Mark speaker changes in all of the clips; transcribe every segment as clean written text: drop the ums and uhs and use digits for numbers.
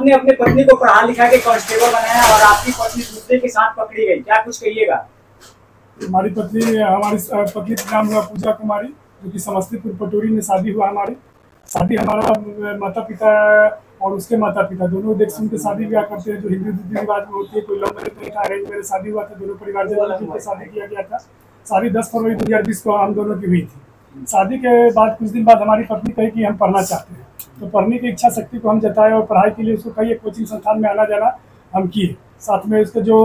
Speaker 1: आपने अपनी पत्नी को पढ़ा लिखा के कांस्टेबल बनाया और आपकी पत्नी दूसरे के साथ पकड़ी गई, क्या कुछ कहिएगा?
Speaker 2: हमारी पत्नी का नाम हुआ पूजा कुमारी, जो कि समस्तीपुर पटोरी में शादी हुआ। हमारी शादी हमारा माता पिता और उसके माता पिता दोनों देख सुन के शादी ब्याह करते हैं, जो हिंदू रीति रिवाज में होती है। कोई लव मैरिज नहीं था, अरेंज मैरिज शादी हुआ था। दोनों परिवार से शादी किया गया था। शादी 10 फरवरी 2020 को हम दोनों की हुई थी। शादी के बाद कुछ दिन बाद हमारी पत्नी कही कि हम पढ़ना चाहते हैं, तो पढ़ने की इच्छा शक्ति को हम जताए और पढ़ाई के लिए उसको कई एक कोचिंग संस्थान में आना जाना हम किए। साथ में उसका जो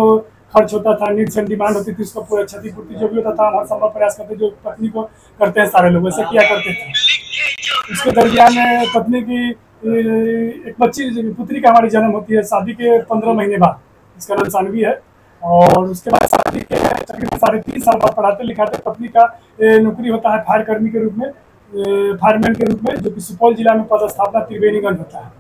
Speaker 2: खर्च होता था, नीड्स एंड डिमांड होती थी, उसको पूरा क्षतिपूर्ति जो भी होता था हम हर संभव प्रयास करते, जो पत्नी को करते हैं सारे लोग वैसे किया करते थे। उसके दरमियान पत्नी की एक बच्ची पुत्री का हमारी जन्म होती है शादी के 15 महीने बाद। इसका नाम सानवी है। और उसके बाद शादी के तकरीबन 3.5 साल बाद पढ़ाते लिखाते पत्नी का नौकरी होता है फायर कर्मी के रूप में, फायरमैन के रूप में, जो कि सुपौल जिला में पदस्थापना त्रिवेणीगंज होता है।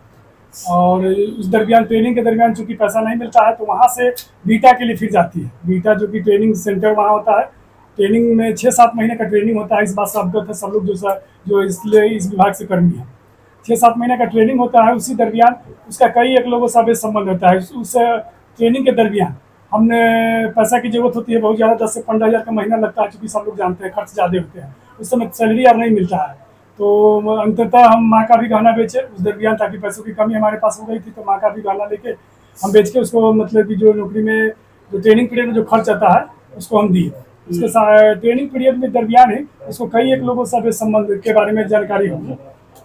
Speaker 2: और उस दरमियान ट्रेनिंग के दरमियान चूंकि पैसा नहीं मिलता है तो वहाँ से बीटा के लिए फिर जाती है। बीटा जो कि ट्रेनिंग सेंटर वहाँ होता है। ट्रेनिंग में 6-7 महीने का ट्रेनिंग होता है। इस बात से अवगत है सब लोग जो इसलिए इस विभाग से कर्मी है। 6-7 महीने का ट्रेनिंग होता है। उसी दरमियान उसका कई एक लोगों से संबंध होता है। उस ट्रेनिंग के दरमियान हमने पैसा की जरूरत होती है बहुत ज़्यादा, 10 से 15 हज़ार का महीना लगता है, क्योंकि सब लोग जानते हैं खर्च ज़्यादा होते हैं। उस समय सैलरी और नहीं मिलता है, तो अंततः हम माँ का भी गहना बेचे उस दरमियान, ताकि पैसों की कमी हमारे पास हो गई थी। तो माँ का भी गहना लेके हम बेच के उसको, मतलब कि जो नौकरी में जो ट्रेनिंग पीरियड में जो खर्च आता है उसको हम दिए। उसके साथ ट्रेनिंग पीरियड में दरमियान ही उसको कई एक लोगों से संबंध के बारे में जानकारी हुई।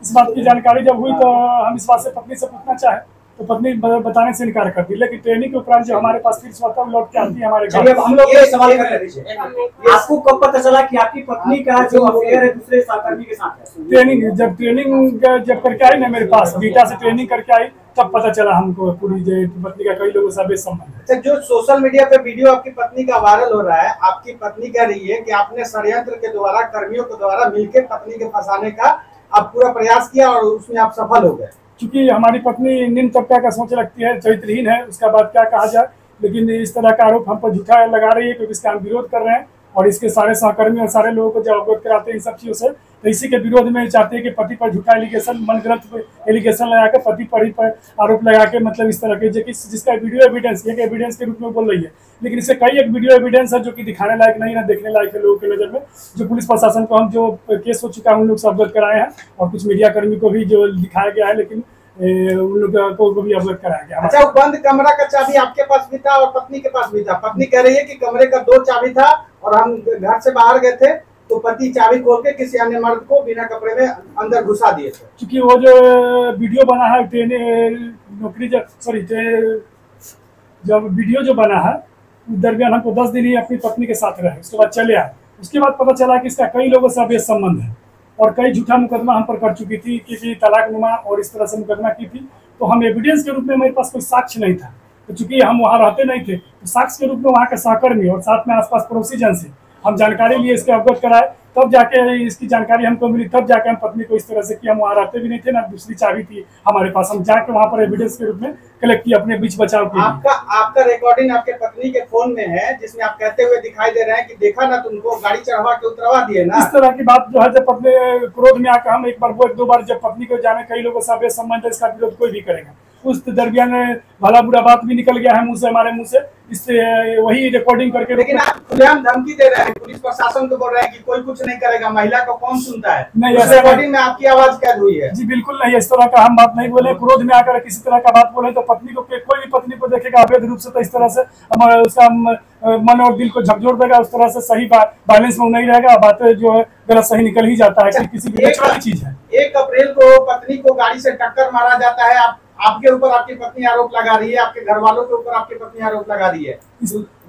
Speaker 2: इस बात की जानकारी जब हुई तो हम इस बात से पत्नी से पूछना चाहे तो पत्नी बताने से इनकार करती। लेकिन ट्रेनिंग के उपरांत जो हमारे पास फिर स्वतः लौट के आती है हमारे घर।
Speaker 1: अब हम लोग ये सवाल कर रहे थे, आपको कब पता चला कि आपकी पत्नी का जो अफेयर है दूसरे सहकर्मी के साथ है?
Speaker 2: ट्रेनिंग जब करके आई ना मेरे पास, बीटा से ट्रेनिंग करके आई, तब पता चला हमको पूरी पत्नी का कई लोगों से संबंध है।
Speaker 3: जो सोशल मीडिया पे वीडियो आपकी पत्नी का वायरल हो रहा है, आपकी पत्नी कह रही है कि आपने षड्यंत्र के द्वारा, कर्मियों के द्वारा मिलकर पत्नी के फंसाने का आप पूरा प्रयास किया और उसमें आप सफल हो गए।
Speaker 2: क्योंकि हमारी पत्नी निम्न तबका का सोच रखती है, चरित्रहीन है, उसका बात क्या कहा जाए। लेकिन इस तरह का आरोप हम पर झूठा लगा रही है, क्योंकि इसका हम विरोध कर रहे हैं और इसके सारे सहकर्मी और सारे लोगों को जब अवगत कराते हैं इन सब चीज़ों से, तो इसी के विरोध में चाहते हैं कि पति पर झूठा एलिगेशन, मनगढ़ंत एलिगेशन लगाकर पति पर आरोप लगा के, मतलब इस तरह के जिसका वीडियो एविडेंस एक एविडेंस के रूप में बोल रही है। लेकिन इससे कई एक वीडियो एविडेंस है जो कि दिखाने लायक नहीं है, देखने लायक है लोगों की नज़र में। जो पुलिस प्रशासन को हम जो केस हो चुका है उन लोग से अवगत कराए हैं और कुछ मीडिया कर्मी को भी जो दिखाया गया है, लेकिन उन लोग को भी अवगत कराया गया।
Speaker 3: अच्छा, बंद कमरा का चाबी आपके पास भी था और पत्नी के पास भी था। पत्नी कह रही है कि कमरे का 2 चाबी था और हम घर से बाहर गए थे तो पति चाबी खोल के किसी अन्य मर्द को बिना कपड़े में अंदर घुसा दिए थे।
Speaker 2: क्योंकि वो जो वीडियो बना है नौकरी जब वीडियो जो बना है उस दरमियान हमको 10 दिन ही अपनी पत्नी के साथ रहे, उसके बाद चले आए। उसके बाद पता चला कि इसका कई लोगों से अवैध संबंध है और कई झूठा मुकदमा हम पर कर चुकी थी, किसी तलाकनुमा और इस तरह से मुकदमा की थी। तो हम एविडेंस के रूप में, मेरे पास कोई साक्ष्य नहीं था, तो चूंकि हम वहाँ रहते नहीं थे तो साक्ष्य के रूप में वहाँ के सहकर्मी और साथ में आसपास पड़ोसी जन से हम जानकारी लिए, इसके अवगत कराए, तब जाके इसकी जानकारी हमको मिली। तब जाके हम पत्नी को इस तरह से कि हम वहाँ रहते भी नहीं थे ना, दूसरी चाबी थी हमारे पास, हम जाके वहाँ पर एविडेंस के रूप में कलेक्ट किया अपने बीच बचाव के लिए।
Speaker 3: आपका रिकॉर्डिंग आपके पत्नी के फोन में है जिसमें आप कहते हुए दिखाई दे रहे हैं कि देखा ना तुमको गाड़ी चढ़वा के उतरवा दिए ना।
Speaker 2: इस तरह की बात जो है, जब पत्नी क्रोध में आकर हम एक बार वो 1-2 बार जब पत्नी को जाने कई लोगों से अवैध संबंध है, इसका विरोध कोई भी करेगा। उस दरमियान भला बुरा बात भी निकल गया है मुंह से, हमारे मुंह से, इससे वही रिकॉर्डिंग करके।
Speaker 3: लेकिन आप खुलेआम धमकी दे रहे हैं, पुलिस प्रशासन को बोल रहे हैं कि कोई कुछ नहीं करेगा, महिला को कौन सुनता है।
Speaker 2: नहीं,
Speaker 3: ऐसे रिकॉर्डिंग में आपकी आवाज कैद हुई है।
Speaker 2: जी बिल्कुल नहीं, इस तरह का हम बात नहीं बोले। क्रोध में आकर किसी तरह का बात बोले तो पत्नी को, कोई भी पत्नी को देखेगा अवैध रूप से तो इस तरह से उसका मन और दिल को झकझोर देगा। उस तरह से सही बैलेंस में नहीं रहेगा, बातें जो है गलत सही निकल ही जाता है। किसी की नेचुरल चीज है।
Speaker 3: 1 अप्रैल को पत्नी को गाड़ी से टक्कर मारा जाता है, आपके ऊपर आपकी पत्नी आरोप लगा रही है, आपके घर वालों के ऊपर आपकी पत्नी आरोप लगा रही है,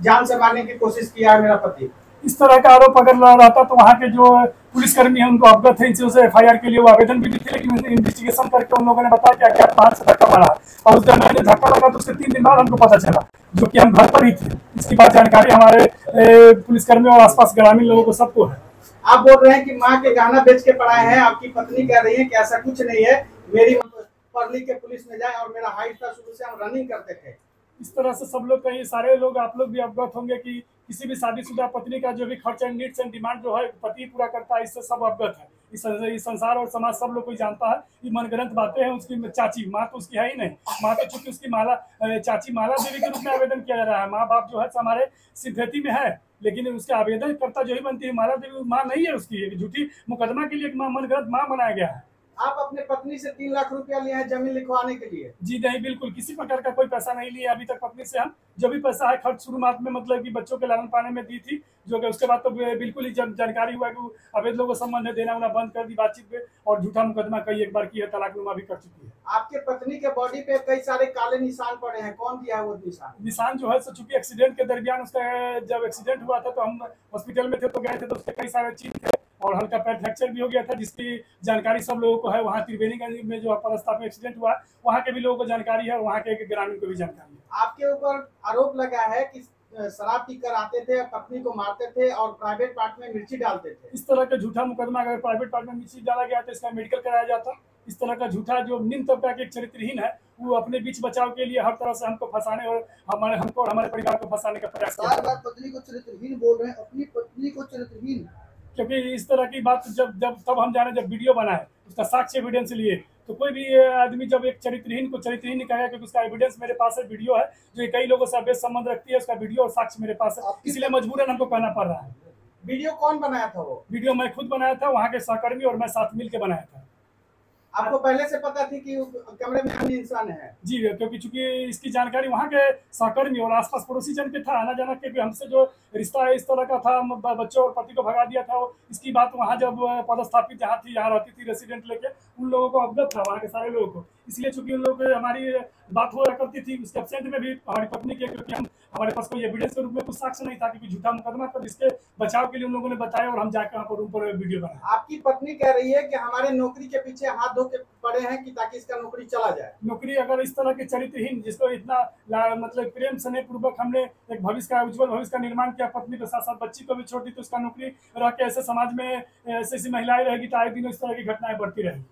Speaker 3: जान से मारने की कोशिश किया है मेरा पति।
Speaker 2: इस तरह का आरोप अगर रहता तो वहाँ के जो पुलिसकर्मी है उनको अवगत है, इनसे उसे FIR के लिए वो आवेदन भी दिए। लेकिन इन्वेस्टिगेशन करके उन लोगों ने बताया कि बाहर से धक्का मारा और उस दरमियान धक्का लगा तो उसके 3 दिन बाद हमको पता चला, जो कि हम घर पर ही थे। इसकी बात जानकारी हमारे पुलिसकर्मियों और आसपास ग्रामीण लोगों को सबको है।
Speaker 3: आप बोल रहे हैं कि माँ के गहना बेच के पढ़ाए हैं, आपकी पत्नी कह रही है कि ऐसा कुछ नहीं है, मेरी पढ़ लिख के पुलिस में जाए और मेरा हाइट था, शुरू से हम रनिंग करते थे।
Speaker 2: इस तरह से सब लोग, कहीं सारे लोग, आप लोग भी अवगत होंगे कि किसी भी शादीशुदा पत्नी का जो भी खर्च एंड नीड्स एंड डिमांड जो है पति पूरा करता है, इससे सब अवगत है। इस संसार और समाज सब लोग कोई जानता है। ये मनगढ़ंत बातें हैं। उसकी चाची, माँ तो उसकी है ही नहीं। माँ तो चूंकि उसकी चाची माला देवी के रूप में आवेदन किया जा रहा है। माँ बाप जो है हमारे सिंपैथी में है, लेकिन उसके आवेदन करता जो ही बनती है माला देवी, माँ नहीं है उसकी। एक झूठी मुकदमा के लिए एक मनगढ़ंत माँ बनाया गया है।
Speaker 3: आप अपने पत्नी से 3 लाख रुपया लिए हैं जमीन लिखवाने के लिए?
Speaker 2: जी नहीं, बिल्कुल किसी प्रकार का कोई पैसा नहीं लिया अभी तक पत्नी से। हम जो भी पैसा है खर्च शुरुआत में मतलब कि बच्चों के लालन पाने में दी थी, जो कि उसके बाद तो बिल्कुल ही जब जानकारी हुआ कि अवैध लोगों को संबंध देना उना बंद कर दी बातचीत पे, और झूठा मुकदमा कई एक बार की है, तलाकनुमा भी कर चुकी है।
Speaker 3: आपके पत्नी के बॉडी पे कई सारे काले निशान पड़े हैं, कौन दिया है वो
Speaker 2: निशान जो है चूंकि एक्सीडेंट के दरमियान उसका जब एक्सीडेंट हुआ था तो हम हॉस्पिटल में थे, तो गए थे तो उसके कई सारे चीज थे और हल्का पैर फ्रैक्चर भी हो गया था, जिसकी जानकारी सब लोगों को है। वहाँ त्रिवेणीगंज में जो पदस्थापन एक्सीडेंट हुआ वहाँ के भी लोगों को जानकारी है और वहाँ के ग्रामीण को भी जानकारी है।
Speaker 3: आपके ऊपर आरोप लगा है कि शराब पीकर आते थे, पत्नी को मारते थे और प्राइवेट पार्ट में मिर्ची डालते थे।
Speaker 2: इस तरह का झूठा मुकदमा अगर प्राइवेट पार्ट में मिर्ची डाला गया तो इसका मेडिकल कराया जाता। इस तरह का झूठा जो निम्न तबका के एक चरित्रहीन है, वो अपने बीच बचाव के लिए हर तरह से हमको फंसाने और हमको और हमारे परिवार को फंसाने का प्रयास
Speaker 4: बार बार पत्नी को चरित्रहीन बोल रहे हैं, अपनी पत्नी को चरित्रहीन।
Speaker 2: क्योंकि इस तरह की बात तब हम जाने जब वीडियो बनाए, उसका साक्ष्य एविडेंस लिए, तो कोई भी आदमी जब एक चरित्रहीन को चरित्रहीन नहीं कहेगा, क्योंकि उसका एविडेंस मेरे पास है, वीडियो है जो कई लोगों से अवैध संबंध रखती है, उसका वीडियो और साक्ष्य मेरे पास है, इसलिए मजबूरन हमको कहना पड़ रहा है।
Speaker 3: वीडियो कौन बनाया था? वो
Speaker 2: वीडियो मैं खुद बनाया था, वहाँ के सहकर्मी और मैं साथ मिल के बनाया था।
Speaker 3: आपको पहले से पता थी कि कमरे में अन्य इंसान है?
Speaker 2: जी, क्योंकि चूंकि इसकी जानकारी वहाँ के सहकर्मी और आसपास पड़ोसी जन के था, आना जाना के हमसे जो रिश्ता है इस तरह का था, बच्चों और पति को भगा दिया था, इसकी बात वहाँ जब पदस्थापित जहाँ थी, जहाँ रहती थी रेसिडेंट लेके, उन लोगों को अवगत था, वहाँ के सारे लोगों को। इसलिए चूंकि उन लोगों को हमारी बात हो करती थी, उसके एब्सेंट में भी हमारी पत्नी के, क्योंकि हमारे पास कोई एविडेंस के रूप में कुछ साक्ष्य नहीं था, क्योंकि झूठा मुकदमा था, जिसके बचाव के लिए उन लोगों ने बताया और हम जाकर वहाँ पर रूम पर वीडियो बनाए।
Speaker 3: आपकी पत्नी कह रही है कि हमारे नौकरी के पीछे हाथ धो के पड़े हैं कि ताकि इसका नौकरी चला जाए।
Speaker 2: नौकरी अगर इस तरह के चरित्रहीन, जिसको इतना मतलब प्रेम स्नेह पूर्वक हमने एक भविष्य का उज्जवल भविष्य का निर्माण किया, पत्नी के साथ साथ बच्ची को भी छोड़ दी, तो उसका नौकरी रह के ऐसे समाज में ऐसी महिलाएं रहेगी तो आए दिन इस तरह की घटनाएं बढ़ती रहेगी।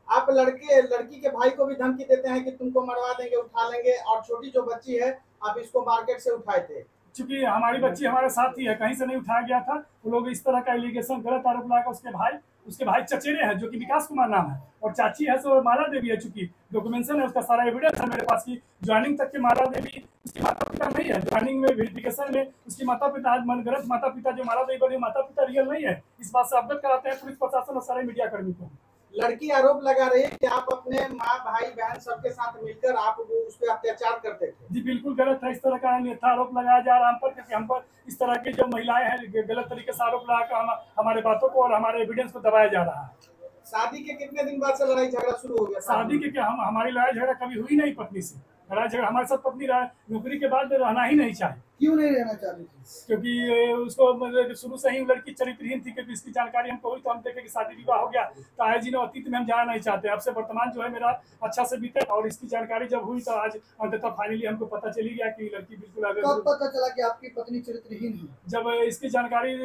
Speaker 3: आप लड़की के भाई को भी धमकी देते हैं कि तुमको मरवा देंगे, उठा लेंगे, और छोटी जो बच्ची है आप इसको मार्केट से उठाए थे।
Speaker 2: चूंकि हमारी बच्ची हमारे साथ ही है, कहीं से नहीं उठाया गया था। वो लोग इस तरह का एलिगेशन, गलत आरोप लगाकर उसके भाई चचेरे हैं, जो कि विकास कुमार नाम है, और चाची है सो माला देवी है। चूंकि डॉक्यूमेंटेशन है, उसका सारा एविडेंस है मेरे पास की ज्वाइनिंग तक के माला देवी उसकी माता पिता नहीं है। ज्वाइनिंग में वेरिफिकेशन में उसकी माता पिता, आज मनगढ़ंत माता पिता जो माला देवी बने, माता पिता रियल नहीं है। इस बात से अवगत कराते हैं पुलिस प्रशासन और सारे मीडिया कर्मी को।
Speaker 3: लड़की आरोप लगा रही है कि आप अपने माँ भाई बहन सबके साथ मिलकर आप उस पर अत्याचार करते थे।
Speaker 2: जी बिल्कुल गलत है। इस तरह का अन्यथा आरोप लगाया जा रहा है हम पर, क्योंकि हम पर इस तरह की जो महिलाएं हैं गलत तरीके से आरोप लगाकर हमारे बातों को और हमारे एविडेंस को दबाया जा रहा है।
Speaker 3: शादी के कितने दिन बाद से लड़ाई झगड़ा शुरू हो गया?
Speaker 2: शादी के क्या, हमारी लड़ाई झगड़ा कभी हुई नहीं पत्नी से। लड़ाई झगड़ा हमारे साथ पत्नी नौकरी के बाद रहना ही नहीं चाहे।
Speaker 4: क्यों नहीं रहना चाहती थी?
Speaker 2: क्योंकि उसको मतलब शुरू से ही लड़की चरित्रहीन थी, क्योंकि इसकी जानकारी हमको हुई तो हम देखे कि शादी विवाह हो गया, तो आए जी अतीत में हम जाना नहीं चाहते। अब से वर्तमान जो है मेरा अच्छा से बीते, और इसकी जानकारी जब हुई तो आज अंततः फाइनली हमको पता चली गया कि लड़की बिल्कुल।
Speaker 4: कब पता चला कि आपकी पत्नी चरित्रहीन है?
Speaker 2: जब इसकी जानकारी,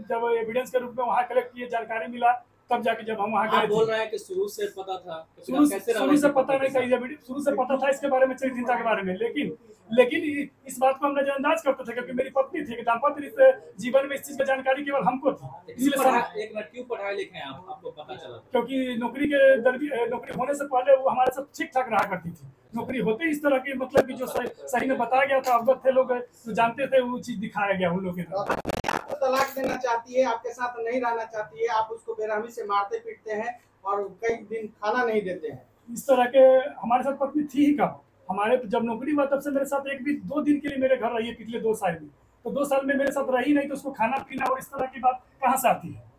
Speaker 2: जब एविडेंस के रूप में वहाँ कलेक्ट किए, जानकारी मिला, तब जाके जब हम वहाँ गए।
Speaker 5: बोल रहे हैं कि शुरू से पता था,
Speaker 2: शुरू से पता नहीं था, शुरू से पता था इसके बारे में, चरित्रहीनता के बारे में, लेकिन इस बात को हम नजरअंदाज करते थे, क्योंकि मेरी पत्नी थी। दाम्पत्य जीवन में इस चीज की जानकारी केवल हमको थी।
Speaker 5: इसलिए एक मिनट, क्यों पढ़ाए लिखे हैं आपको पता चला?
Speaker 2: क्योंकि नौकरी होने से पहले वो हमारे साथ ठीक ठाक रहा करती थी। नौकरी होते इस तरह की मतलब कि जो सही में बताया गया था, अवगत थे लोग, जो जानते थे, वो चीज दिखाया गया उन लोगों के द्वारा।
Speaker 3: आपको तलाक देना चाहती है, आपके साथ नहीं रहना चाहती है, आप उसको बेरहमी से मारते पीटते हैं और कई दिन खाना नहीं देते हैं।
Speaker 2: इस तरह के हमारे साथ पत्नी थी ही कब? हमारे जब नौकरी हुआ तब से मेरे साथ एक भी 2 दिन के लिए मेरे घर रही है पिछले 2 साल में। तो 2 साल में मेरे साथ रही नहीं, तो उसको खाना पीना और इस तरह की बात कहाँ से आती है?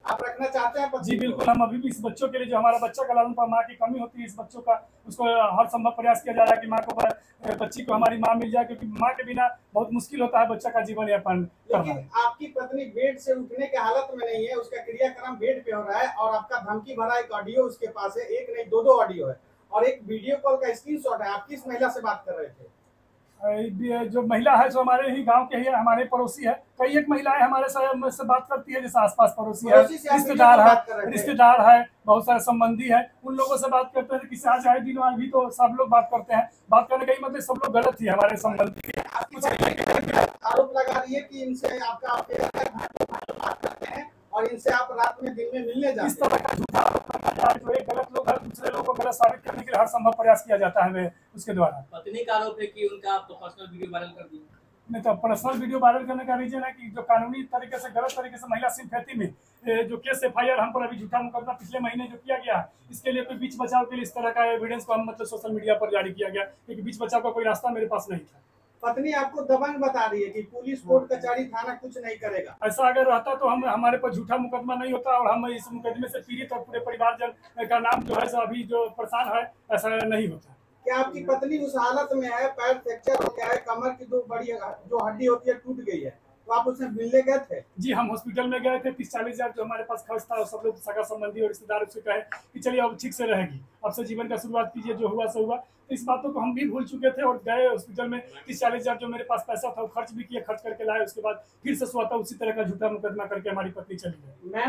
Speaker 3: आप रखना चाहते हैं?
Speaker 2: जी बिल्कुल, हम अभी भी इस बच्चों के लिए, जो हमारा बच्चा का लालन पालन, माँ की कमी होती है, इस बच्चों का उसको हर संभव प्रयास किया जा रहा है कि माँ को, बच्ची को हमारी माँ मिल जाए, क्योंकि माँ के बिना बहुत मुश्किल होता है बच्चा का जीवन यापन करना।
Speaker 3: लेकिन आपकी पत्नी बेड से उठने के हालत में नहीं है, उसका क्रियाक्रम बेड पे हो रहा है, और आपका धमकी भरा एक ऑडियो उसके पास है, एक नहीं 2 ऑडियो है, और एक वीडियो कॉल का स्क्रीनशॉट है। आप किस महिला से बात कर रहे थे?
Speaker 2: जो महिला है जो हमारे ही गांव के ही हमारे पड़ोसी है। कई एक महिलाएं हमारे से बात करती है, जैसे आसपास पड़ोसी है, रिश्तेदार है, बहुत सारे संबंधी है, उन लोगों से बात करते हैं। किसी आज आए दिन आज भी तो सब लोग बात करते हैं। बात करने का ही मतलब सब लोग गलत ही हमारे संबंधी।
Speaker 3: आरोप लगा रही है कि इनसे आपका बात करते हैं और इनसे आप रात में दिन में मिलने
Speaker 2: इस
Speaker 3: जाते
Speaker 2: तरह का झूठा जो एक गलत लोग है दूसरे लोगों को गलत साबित करने के लिए हर संभव प्रयास किया जाता है हमें उसके द्वारा।
Speaker 5: पत्नी का आरोप है कि उनका आप तो पर्सनल वीडियो वायरल कर दिए।
Speaker 2: नहीं तो पर्सनल वीडियो वायरल करने का रीजन है कि जो कानूनी तरीके से गलत तरीके से महिला सिंपैथी में जो केस FIR हम पर अभी झूठा मुकदमा पिछले महीने जो किया गया है, इसके लिए कोई बीच बचाव के लिए इस तरह का एविडेंस को हम मतलब सोशल मीडिया पर जारी किया गया, क्योंकि बीच बचाव का कोई रास्ता मेरे पास नहीं था।
Speaker 3: पत्नी आपको दबंग बता रही है कि पुलिस कोर्ट कचहरी थाना कुछ नहीं करेगा।
Speaker 2: ऐसा अगर रहता तो हम हमारे पर झूठा मुकदमा नहीं होता और हम इस मुकदमे से पीड़ित और पूरे परिवारजन का नाम जो है अभी जो परेशान है ऐसा नहीं होता।
Speaker 3: क्या आपकी पत्नी उस हालत में है, पैर फ्रैक्चर हो गया है, कमर की दो बड़ी जो हड्डी होती है टूट गई है, तो आप उससे मिलने गए थे?
Speaker 2: जी हम हॉस्पिटल में गए थे। 30-40 हजार जो हमारे पास खर्च था और सब लोग सगा संबंधी और रिश्तेदार उससे कहे कि चलिए अब ठीक से रहेगी, अब से जीवन का शुरुआत कीजिए, जो हुआ सो हुआ। तो इस बातों को हम भी भूल चुके थे और गए हॉस्पिटल में। 30-40 हजार जो मेरे पास पैसा था वो खर्च भी किया, खर्च करके लाए। उसके बाद फिर से स्वतः उसी तरह का झूठा मुकदमा करके हमारी पत्नी चली गई।